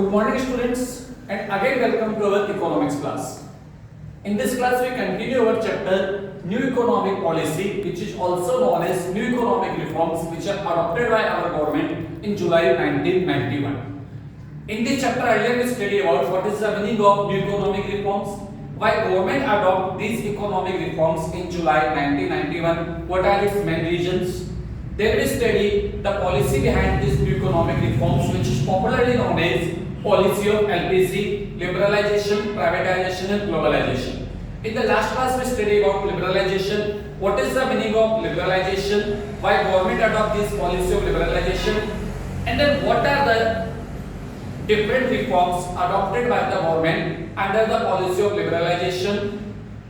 Good morning students and again welcome to our economics class. In this class we continue our chapter New Economic Policy, which is also known as New Economic Reforms, which are adopted by our government in July 1991. In this chapter earlier we studied about what is the meaning of New Economic Reforms, why government adopt these economic reforms in July 1991, what are its main reasons. Then we study the policy behind these new economic reforms, which is popularly known as policy of LPC, liberalization, privatization and globalization. In the last class we studied about liberalization, what is the meaning of liberalization, why government adopt this policy of liberalization, and then what are the different reforms adopted by the government under the policy of liberalization,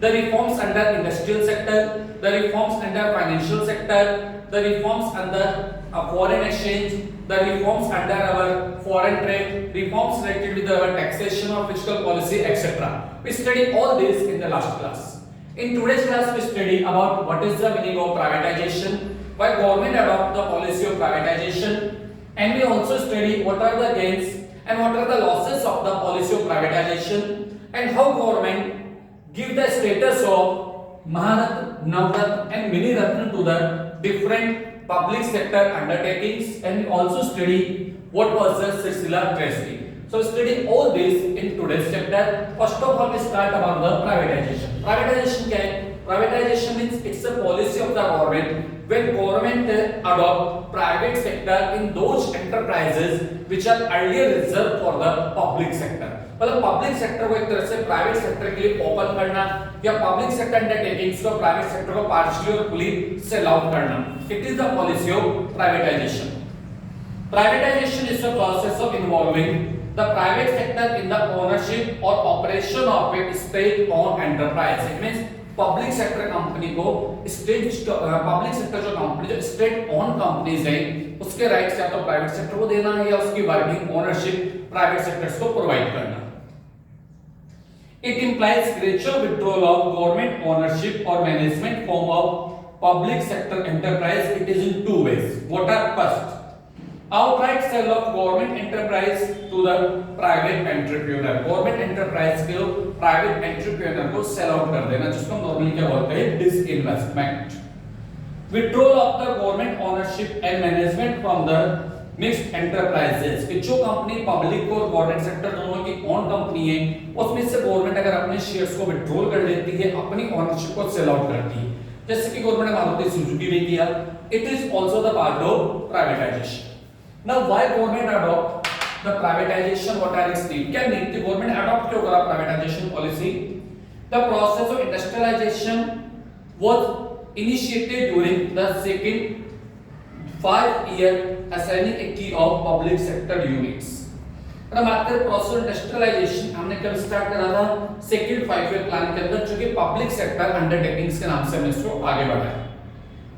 the reforms under industrial sector, the reforms under financial sector, the reforms under foreign exchange, the reforms under our foreign trade, reforms related with our taxation or fiscal policy, etc. We studied all this in the last class. In today's class we study about what is the meaning of privatization, why government adopt the policy of privatization, and we also study what are the gains and what are the losses of the policy of privatization, and how government give the status of Maharatna, Navratna and Mini Ratna to the different public sector undertakings, and we also study what was the Sicily treasury. So study all this in today's chapter. First of all we start about the privatization. Privatization क्या है? Privatization means it's a policy of the government when government adopt private sector in those enterprises which are earlier reserved for the public sector. मतलब public sector को एक तरह से private sector के लिए open करना या पब्लिक सेक्टर अंडरटेकिंग्स को प्राइवेट सेक्टर को पार्शियली और फुली सेल आउट करना. It is the policy of privatisation. Privatization is a process of involving the private sector in the ownership or operation of a state-owned enterprise. It means public sector company को public sector जो company जो state own companies है उसके rights या तो private sector को देना है या उसकी वर्किंग ओनरशिप प्राइवेट सेक्टर्स को प्रोवाइड करना. It implies gradual withdrawal of government ownership or management form of public sector enterprise. It is in two ways. What are first? Outright sale of government enterprise to the private entrepreneur. Government enterprise को private entrepreneur को sell out कर देना, जिसको हम normally क्या बोलते हैं? Disinvestment. Withdrawal of the government ownership and management from the mixed enterprises. कि जो कंपनी पब्लिक और गवर्नमेंट सेक्टर दोनों की ओन कंपनी है उसमें से गवर्नमेंट अगर अपने शेयर्स को विड्रॉल कर लेती है, अपनी ओनरशिप को सेल आउट करती है, जैसे कि गवर्नमेंट ने मारुति सुजुकी में किया. It is also the part of privatisation. Now why government adopt the privatization? What are its need? क्या need थी गवर्नमेंट adopt क्यों करा privatization policy? The process of industrialization was initiated during the second 5-year assigning a key of public sector units. अब बात करें process of industrialization, हमने कब start करा था? सेकंड 5-year प्लान के अंदर, जो कि पब्लिक सेक्टर अंडरटेकिंग्स के नाम से हमने इसको आगे बढ़ाया.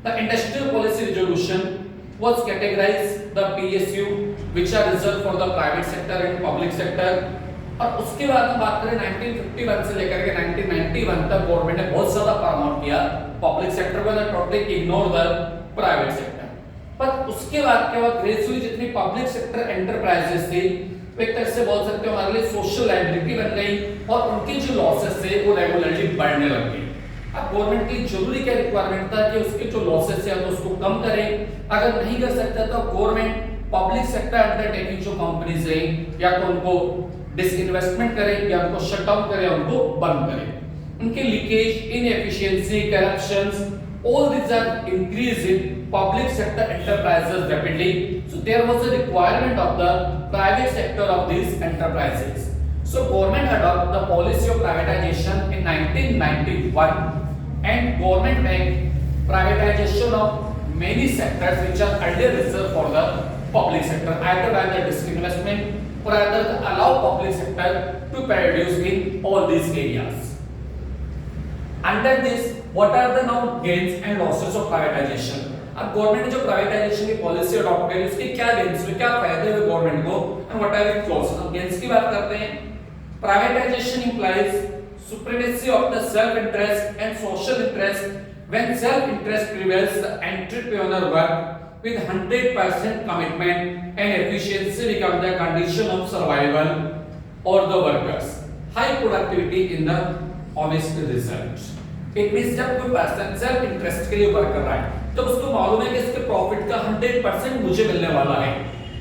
The industrial policy resolution was categorized the PSU which are reserved for the private sector and public sector. और उसके बाद हम बात करें 1951 से लेकर के 1991 तक गवर्नमेंट ने बहुत ज्यादा प्रमोट किया पब्लिक सेक्टर को, totally ignore the private sector. पर उसके बाद क्या हुआ? ग्रेजुअली जितनी पब्लिक सेक्टर एंटरप्राइजेस थी एक तरह से बोल सकते हो हमारे लिए सोशल लायबिलिटी बन गई और उनके जो लॉसेस थे वो रेगुलरली बढ़ने लग गए. अब गवर्नमेंट की जरूरी क्या रिक्वायरमेंट था कि उसके जो लॉसेस है तो उसको कम करे. अगर नहीं कर सकता तो गवर्नमेंट पब्लिक सेक्टर अंडरटेकिंग जो कंपनीज हैं या तो उनको डिसइन्वेस्टमेंट करे या उनको शट डाउन करे या उनको बंद करे. उनके leakage, inefficiency, corruptions, all these are increased in public sector enterprises rapidly. So there was a requirement of the private sector of these enterprises. So government adopted the policy of privatization in 1991 and government made privatization of many sectors which are earlier reserved for the public sector, either by the disinvestment or either allow public sector to produce in all these areas. Under this, what are the now gains and losses of privatization? अब government ने जो privatisation की policy adopt करी उसके क्या gains हुए, क्या फायदे हुए गवर्नमेंट को, and what are its losses. अब गेन्स की बात करते हैं. Privatisation implies supremacy of the self interest and social interest. When self interest prevails, the entrepreneur work with 100% commitment and efficiency become the condition of survival or the workers. High productivity in the honest result. It means जब कोई person self interest के लिए work कर रहा है तो उसको मालूम है कि इसके प्रॉफिट का 100% मुझे मिलने वाला है,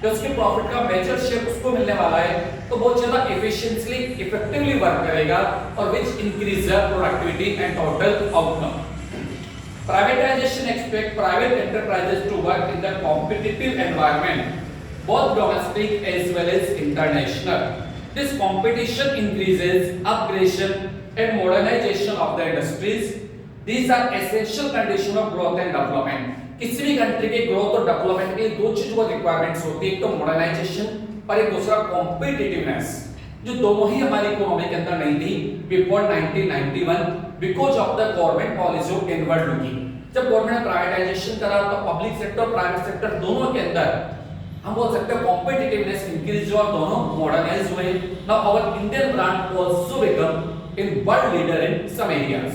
तो उसके प्रॉफिट का मेजर शेयर उसको मिलने वाला है, तो बहुत ज्यादा एफिशिएंटली इफेक्टिवली वर्क करेगा और which increase the productivity and total outcome. Privatization expect private enterprises to work in the competitive environment, both domestic as well as international. This competition increases upgradation and modernization of the industries. These are essential condition of growth and development. किसी भी country के growth और development के लिए दो चीजों की requirements होती है, एक तो मॉडर्नाइजेशन और एक दूसरा कॉम्पिटिटिवनेस, जो दोनों ही हमारी इकोनॉमी के अंदर नहीं थी before 1991 because of the government policy of inward looking. जब गवर्नमेंट ने प्राइवेटाइजेशन करा तो पब्लिक सेक्टर और प्राइवेट सेक्टर दोनों के अंदर हम बोल सकते हैं कॉम्पिटिटिवनेस इंक्रीज और दोनों मॉडर्नाइज हुए. Now our Indian brand also become in world leader in some areas.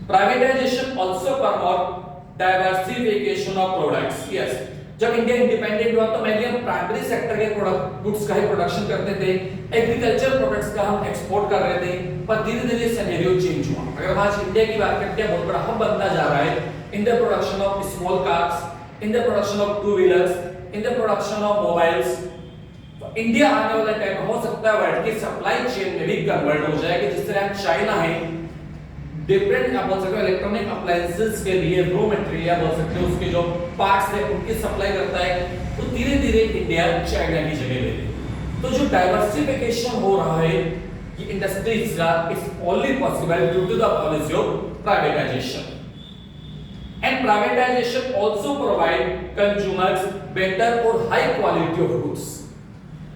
Privatisation also promote diversification of products. Yes, जब इंडिया इंडिपेंडेंट हुआ तो मेनली हम प्राइमरी सेक्टर के प्रोडक्ट गुड्स का ही प्रोडक्शन करते थे, एग्रीकल्चर प्रोडक्ट्स का हम एक्सपोर्ट कर रहे थे, पर धीरे-धीरे सिनेरियो चेंज हुआ. अगर आज इंडिया की बात करते हैं, बहुत बड़ा हब बनता जा रहा है in the production of small cars, in the production of two wheelers, in the production of mobiles. तो इंडिया आने वाला टाइम हो सकता है वर्ल्ड की सप्लाई चेन में भी कन्वर्ट हो जाए कि जिस तरह चाइना है डिफरेंट आप बोल सकते हो इलेक्ट्रॉनिक अप्लायंसेस के लिए रो मटेरियल बोल सकते हो उसके जो पार्ट्स है उनकी सप्लाई करता है, तो धीरे-धीरे इंडिया चाइना की जगह ले ले. तो जो डाइवर्सिफिकेशन हो रहा है ये इंडस्ट्रीज का is only possible due to the policy of privatisation. And privatisation also provide consumers better और हाई क्वालिटी ऑफ गुड्स.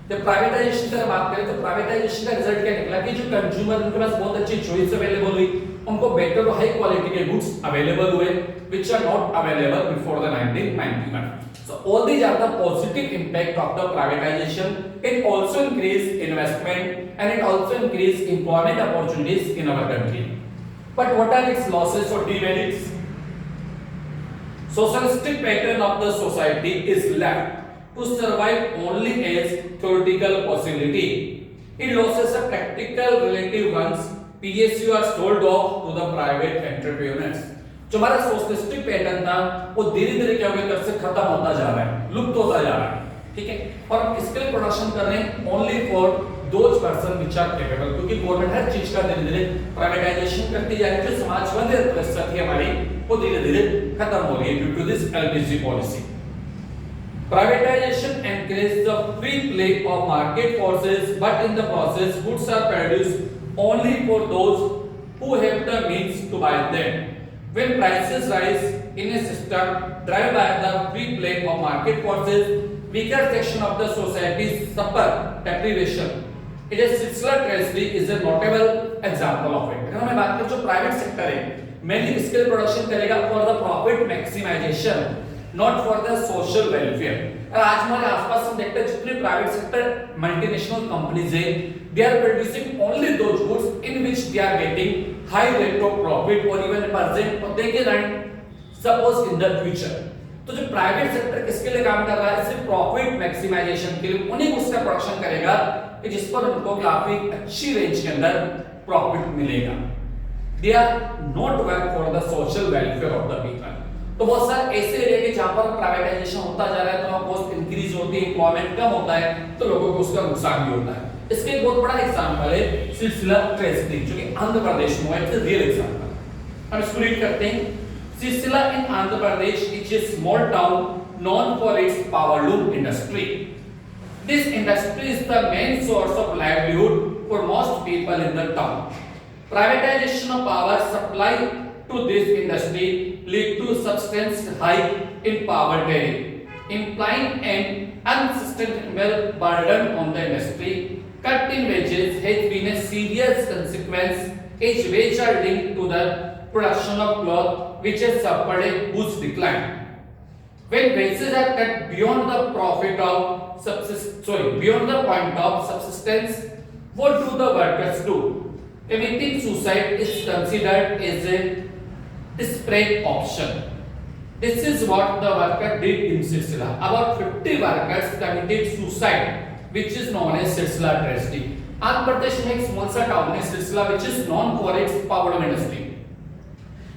जब प्राइवेटाइजेशन की बात करें तो प्राइवेटाइजेशन का रिजल्ट क्या निकला कि जो कंज्यूमर उनके पास बहुत अच्छी चॉइस अवेलेबल हुई, उनको बेटर और हाई क्वालिटी के गुड्स अवेलेबल हुए which are not available before the 1991. So all these are the positive impact of the privatization. It also increase investment and it also increase employment opportunities in our country. But what are its losses or demerits? Socialistic pattern of the society is left to survive only as theoretical possibility. It loses a practical relative ones. PSU are sold off to the private entrepreneurs. जो हमारा socialistic pattern था वो धीरे-धीरे क्या हो गया, कर से खत्म होता जा रहा है, लुप्त होता जा रहा है. ठीक है, और हम इसके लिए प्रोडक्शन कर रहे हैं only for those person which are capable, क्योंकि गवर्नमेंट हर चीज का धीरे-धीरे प्राइवेटाइजेशन करती जा रही है. जो समाजवादी व्यवस्था थी हमारी वो धीरे-धीरे खत्म हो रही है due to this LPG policy. Privatization encourages the free play of market forces, but in the process, goods are produced only for those who have the means to buy them. When prices rise in a system driven by the free play of market forces, weaker section of the society suffer deprivation. It is सिलसिला treasury is a notable example of it. अगर हमें बात करें जो private sector है, mainly इसके लिए production करेगा for the profit maximization. Not for the social welfare. आज हमारे आसपास हम देखते हैं जितने प्राइवेट सेक्टर मल्टीनेशनल कंपनीज है, they are producing only those goods in which they are getting high rate of profit or even percent or they can earn suppose in the future. तो जो प्राइवेट सेक्टर किसके लिए काम कर रहा है, सिर्फ प्रॉफिट मैक्सिमाइजेशन के लिए उन्हीं उसका प्रोडक्शन करेगा कि जिस पर उनको काफी अच्छी रेंज के अंदर प्रॉफिट मिलेगा. They are not work for the social welfare of the people. तो बहुत सारे ऐसे एरिया के जहां पर प्राइवेटाइजेशन होता जा रहा है तो कॉस्ट इंक्रीज होती है, एम्प्लॉयमेंट कम होता है, तो लोगों को उसका नुकसान भी होता है. इसके एक बहुत बड़ा एग्जांपल है सिलसिला ट्रेजरी जो कि आंध्र प्रदेश में है. It's a real example. हम इसको रीड करते हैं. Silsila in Andhra Pradesh is a small town known for its powerloom industry. This industry is the main source of livelihood for most people in the town. Privatization of power supply to this industry lead to substantial hike in power tariff, implying an unsustainable burden on the industry. Cut in wages has been a serious consequence as wages are linked to the production of cloth, which has suffered a huge decline. When wages are cut beyond the profit of beyond the point of subsistence, what do the workers do? Committing suicide is considered as a desperate option. This is what the worker did in Silsila. About 50 workers committed suicide, which is known as Silsila tragedy. Andhra Pradesh में एक small सा town है सिलसिला, which is known for its power industry.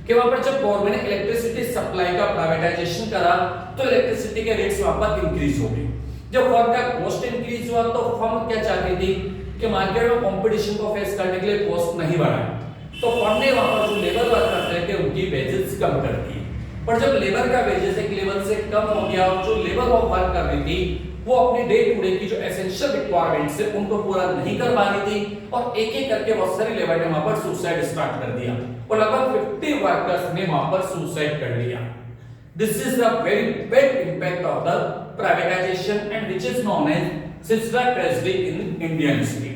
कि वहां पर जब government ने इलेक्ट्रिसिटी सप्लाई का प्राइवेटाइजेशन करा तो इलेक्ट्रिसिटी के रेट्स वहां पर इंक्रीज हो गए. जब फर्म का कॉस्ट इंक्रीज हुआ तो फर्म क्या चाहती थी कि मार्केट में कंपटीशन को फेस करने के लिए कॉस्ट नहीं बढ़ाए, तो फर्म ने वहां पर जो लेबर वर्कर थे उनकी वेजेस कम कर दी. पर जब लेबर का वेजेस एक लेवल से कम हो गया और जो लेबर वो वर्क कर रही थी वो अपनी डे टू डे की जो एसेंशियल रिक्वायरमेंट्स है उनको पूरा नहीं कर पा रही थी और एक एक करके बहुत सारी लेबर ने वहां पर सुसाइड स्टार्ट कर दिया और लगभग 50 वर्कर्स ने वहां पर सुसाइड कर लिया. This is the very bad impact of the privatisation and which is known as Silsila tragedy in Indian history.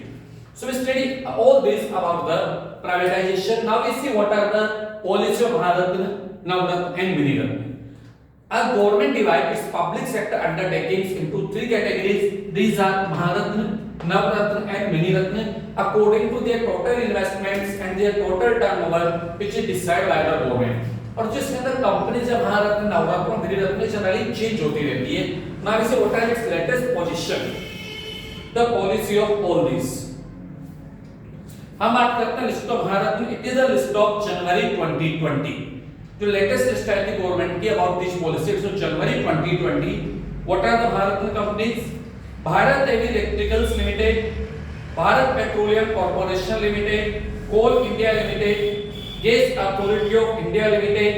So we study all this about the privatization. Now we see what are the policy of Bharat, Navratna and Miniratna. A government divides its public sector undertakings into three categories. These are Bharatna, Navratna and Miniratna according to their total investments and their total turnover, which is decided by the government. और जिसके अंदर companies है भारतरत्न, नवरत्न और मणिरत्न generally change होती रहती है. Now we see what are its latest position, the policy of all these. हम बात करते हैं लिस्ट ऑफ भारत में. It is a list of January 2020. जो लेटेस्ट लिस्ट है दी गवर्नमेंट की about this policy so January 2020. What are the Bharat companies? Bharat heavy electricals limited, Bharat petroleum corporation limited, coal India limited, gas authority of India limited,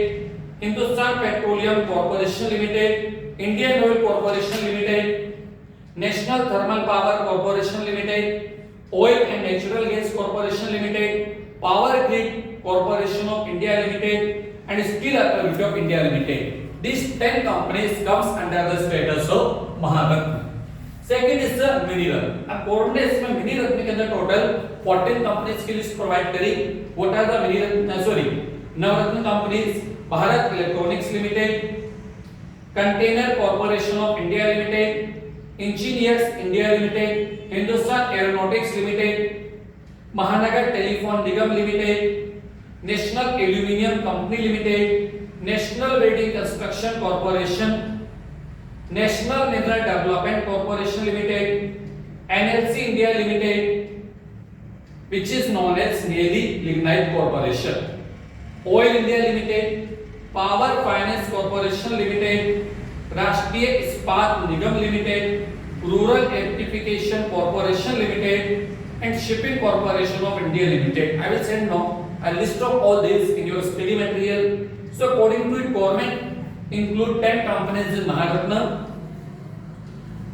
Hindustan petroleum corporation limited, Indian oil corporation limited, national thermal power corporation limited, Oil and Natural Gas Corporation Limited, Power Grid Corporation of India Limited, and Steel Authority of India Limited. These 10 companies comes under the status of Maharatna. Second is the Miniratna. अब board ने इसमें Miniratna के अंदर total 14 companies की list provide करी. What are the Miniratna? Navratna companies? Bharat electronics limited, container corporation of India limited, engineers India limited, Hindustan aeronautics limited, Mahanagar telephone Nigam limited, national aluminium company limited, national building construction corporation, national mineral development corporation limited, NLC India limited which is known as Neyveli lignite corporation, oil India limited, power finance corporation limited, Rashtriya Ispat Nigam limited, rural electrification corporation limited and shipping corporation of India limited. I will send now a list of all these in your study material. So according to it, government include 10 companies in Maharatna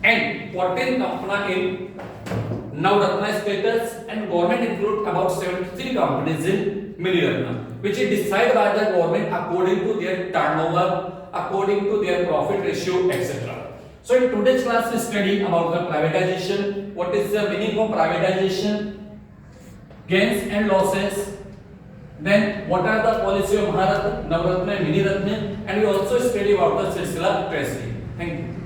and 14 companies in Navratna status, and government include about 73 companies in Miniratna, which is decided by the government according to their turnover, according to their profit ratio, etc. So in today's class we study about the privatization. What is the meaning of privatization, gains and losses, then what are the policy of Bharat, Navratna and Miniratna, and we also study about the Silsila tragedy. Thank you.